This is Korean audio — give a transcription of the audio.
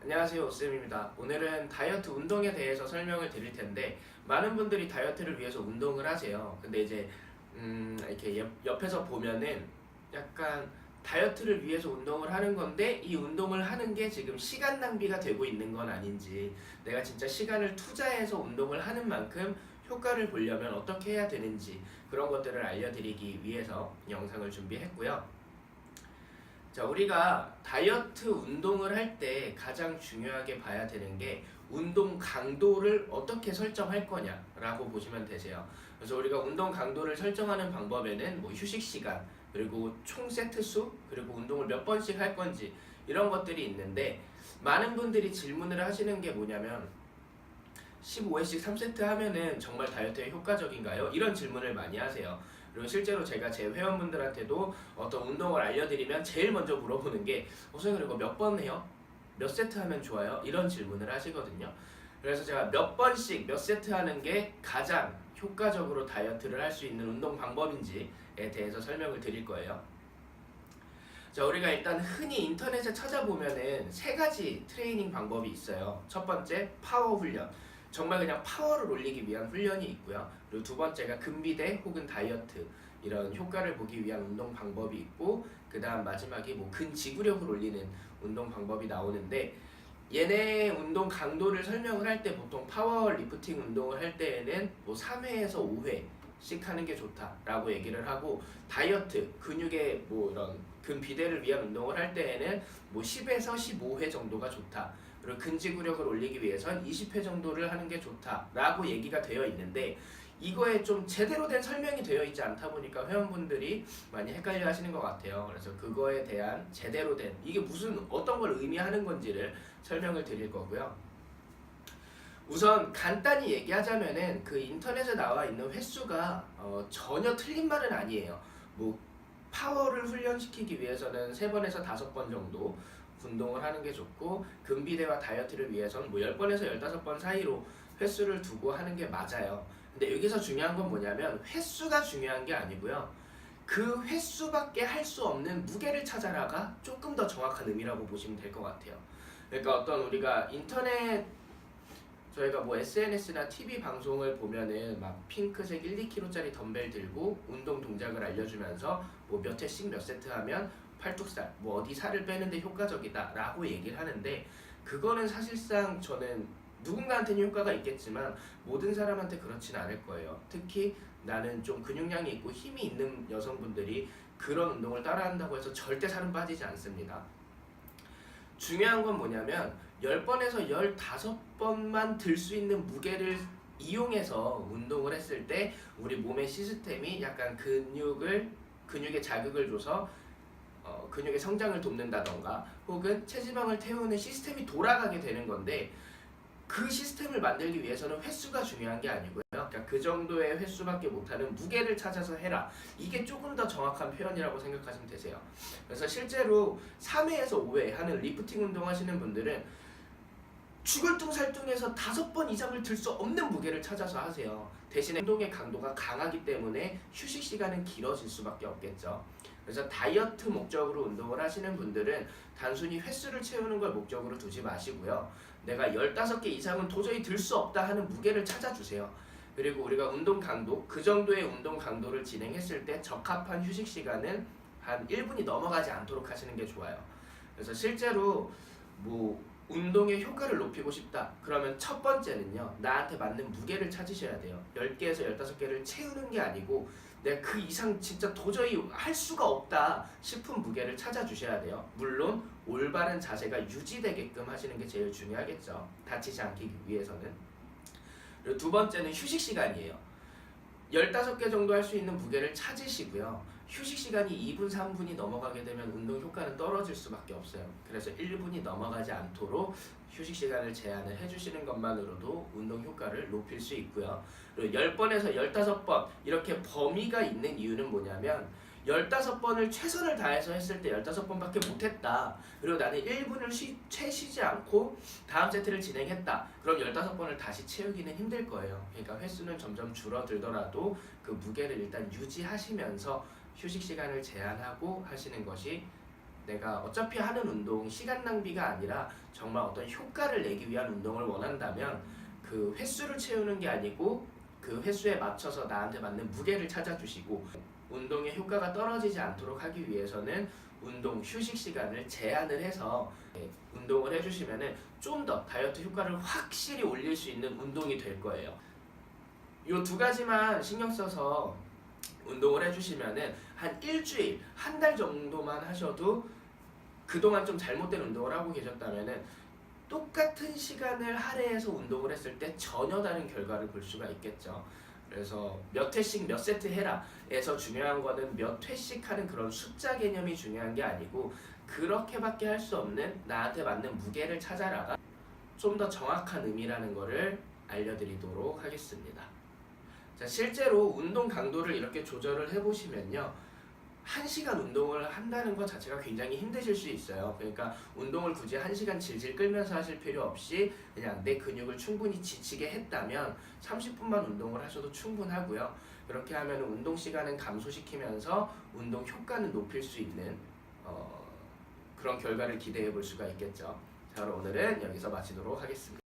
안녕하세요, 오쌤입니다. 오늘은 다이어트 운동에 대해서 설명을 드릴 텐데 많은 분들이 다이어트를 위해서 운동을 하세요. 근데 이제 이렇게 옆에서 보면은 약간 다이어트를 위해서 운동을 하는 건데 이 운동을 하는 게 지금 시간 낭비가 되고 있는 건 아닌지, 내가 진짜 시간을 투자해서 운동을 하는 만큼 효과를 보려면 어떻게 해야 되는지, 그런 것들을 알려드리기 위해서 영상을 준비했고요. 자, 우리가 다이어트 운동을 할 때 가장 중요하게 봐야 되는 게 운동 강도를 어떻게 설정할 거냐라고 보시면 되세요. 그래서 우리가 운동 강도를 설정하는 방법에는 뭐 휴식 시간, 그리고 총 세트 수, 그리고 운동을 몇 번씩 할 건지, 이런 것들이 있는데, 많은 분들이 질문을 하시는 게 뭐냐면 15회씩 3세트 하면은 정말 다이어트에 효과적인가요? 이런 질문을 많이 하세요. 그리고 실제로 제가 제 회원분들한테도 어떤 운동을 알려드리면 제일 먼저 물어보는 게 선생님 이거 몇 번 해요? 몇 세트 하면 좋아요? 이런 질문을 하시거든요. 그래서 제가 몇 번씩 몇 세트 하는 게 가장 효과적으로 다이어트를 할 수 있는 운동 방법인지에 대해서 설명을 드릴 거예요. 자, 우리가 일단 흔히 인터넷에 찾아보면은 세 가지 트레이닝 방법이 있어요. 첫 번째, 파워 훈련. 정말 그냥 파워를 올리기 위한 훈련이 있고요. 그리고 두 번째가 근비대 혹은 다이어트, 이런 효과를 보기 위한 운동 방법이 있고, 그 다음 마지막이 뭐 근지구력을 올리는 운동 방법이 나오는데, 얘네 운동 강도를 설명을 할 때 보통 파워 리프팅 운동을 할 때에는 뭐 3회에서 5회씩 하는 게 좋다라고 얘기를 하고, 다이어트, 근육의 뭐 이런 근비대를 위한 운동을 할 때에는 뭐 10에서 15회 정도가 좋다. 그리고 근지구력을 올리기 위해선 20회 정도를 하는 게 좋다라고 얘기가 되어 있는데, 이거에 좀 제대로 된 설명이 되어 있지 않다 보니까 회원분들이 많이 헷갈려 하시는 것 같아요. 그래서 그거에 대한 제대로 된, 이게 무슨 어떤 걸 의미하는 건지를 설명을 드릴 거고요. 우선 간단히 얘기하자면은 그 인터넷에 나와 있는 횟수가 전혀 틀린 말은 아니에요. 뭐 파워를 훈련시키기 위해서는 3번에서 5번 정도 운동을 하는 게 좋고, 근비대와 다이어트를 위해서는 뭐 10번에서 15번 사이로 횟수를 두고 하는 게 맞아요. 근데 여기서 중요한 건 뭐냐면 횟수가 중요한 게 아니고요. 그 횟수밖에 할 수 없는 무게를 찾아라가 조금 더 정확한 의미라고 보시면 될 것 같아요. 그러니까 어떤 우리가 인터넷, 저희가 뭐 SNS나 TV 방송을 보면은 막 핑크색 1, 2kg짜리 덤벨 들고 운동 동작을 알려주면서 뭐 몇 회씩 몇 세트 하면 팔뚝살, 뭐 어디 살을 빼는데 효과적이다 라고 얘기를 하는데, 그거는 사실상 저는 누군가한테는 효과가 있겠지만 모든 사람한테 그렇진 않을 거예요. 특히 나는 좀 근육량이 있고 힘이 있는 여성분들이 그런 운동을 따라한다고 해서 절대 살은 빠지지 않습니다. 중요한 건 뭐냐면 10번에서 15번만 들 수 있는 무게를 이용해서 운동을 했을 때 우리 몸의 시스템이 약간 근육에 자극을 줘서 근육의 성장을 돕는다던가 혹은 체지방을 태우는 시스템이 돌아가게 되는 건데, 그 시스템을 만들기 위해서는 횟수가 중요한 게 아니고요. 그러니까 그 정도의 횟수밖에 못하는 무게를 찾아서 해라. 이게 조금 더 정확한 표현이라고 생각하시면 되세요. 그래서 실제로 3회에서 5회 하는 리프팅 운동 하시는 분들은 죽을뚱살뚱해서 5번 이상을 들 수 없는 무게를 찾아서 하세요. 대신에 운동의 강도가 강하기 때문에 휴식 시간은 길어질 수밖에 없겠죠. 그래서 다이어트 목적으로 운동을 하시는 분들은 단순히 횟수를 채우는 걸 목적으로 두지 마시고요. 내가 15개 이상은 도저히 들 수 없다 하는 무게를 찾아주세요. 그리고 우리가 운동 강도, 그 정도의 운동 강도를 진행했을 때 적합한 휴식 시간은 한 1분이 넘어가지 않도록 하시는 게 좋아요. 그래서 실제로 뭐 운동의 효과를 높이고 싶다 그러면 첫 번째는요, 나한테 맞는 무게를 찾으셔야 돼요. 10개에서 15개를 채우는 게 아니고 내가 그 이상 진짜 도저히 할 수가 없다 싶은 무게를 찾아주셔야 돼요. 물론 올바른 자세가 유지되게끔 하시는 게 제일 중요하겠죠. 다치지 않기 위해서는. 그리고 두 번째는 휴식 시간이에요. 15개 정도 할 수 있는 무게를 찾으시고요. 휴식 시간이 2분, 3분이 넘어가게 되면 운동 효과는 떨어질 수밖에 없어요. 그래서 1분이 넘어가지 않도록 휴식 시간을 제한을 해주시는 것만으로도 운동 효과를 높일 수 있고요. 그리고 10번에서 15번 이렇게 범위가 있는 이유는 뭐냐면 15번을 최선을 다해서 했을 때 15번밖에 못했다. 그리고 나는 1분을 채 쉬지 않고 다음 세트를 진행했다. 그럼 15번을 다시 채우기는 힘들 거예요. 그러니까 횟수는 점점 줄어들더라도 그 무게를 일단 유지하시면서 휴식 시간을 제한하고 하시는 것이 내가 어차피 하는 운동 시간 낭비가 아니라 정말 어떤 효과를 내기 위한 운동을 원한다면 그 횟수를 채우는 게 아니고 그 횟수에 맞춰서 나한테 맞는 무게를 찾아주시고, 운동의 효과가 떨어지지 않도록 하기 위해서는 운동 휴식 시간을 제한을 해서 운동을 해주시면은 좀 더 다이어트 효과를 확실히 올릴 수 있는 운동이 될 거예요. 요 두 가지만 신경 써서 운동을 해주시면은 한 일주일, 한 달 정도만 하셔도, 그동안 좀 잘못된 운동을 하고 계셨다면은 똑같은 시간을 할애해서 운동을 했을 때 전혀 다른 결과를 볼 수가 있겠죠. 그래서 몇 회씩 몇 세트 해라 에서 중요한 거는 몇 회씩 하는 그런 숫자 개념이 중요한 게 아니고, 그렇게밖에 할 수 없는 나한테 맞는 무게를 찾아라가 좀 더 정확한 의미라는 거를 알려드리도록 하겠습니다. 자, 실제로 운동 강도를 이렇게 조절을 해보시면요, 1시간 운동을 한다는 것 자체가 굉장히 힘드실 수 있어요. 그러니까 운동을 굳이 1시간 질질 끌면서 하실 필요 없이 그냥 내 근육을 충분히 지치게 했다면 30분만 운동을 하셔도 충분하고요. 그렇게 하면 운동 시간은 감소시키면서 운동 효과는 높일 수 있는 그런 결과를 기대해 볼 수가 있겠죠. 자, 그럼 오늘은 여기서 마치도록 하겠습니다.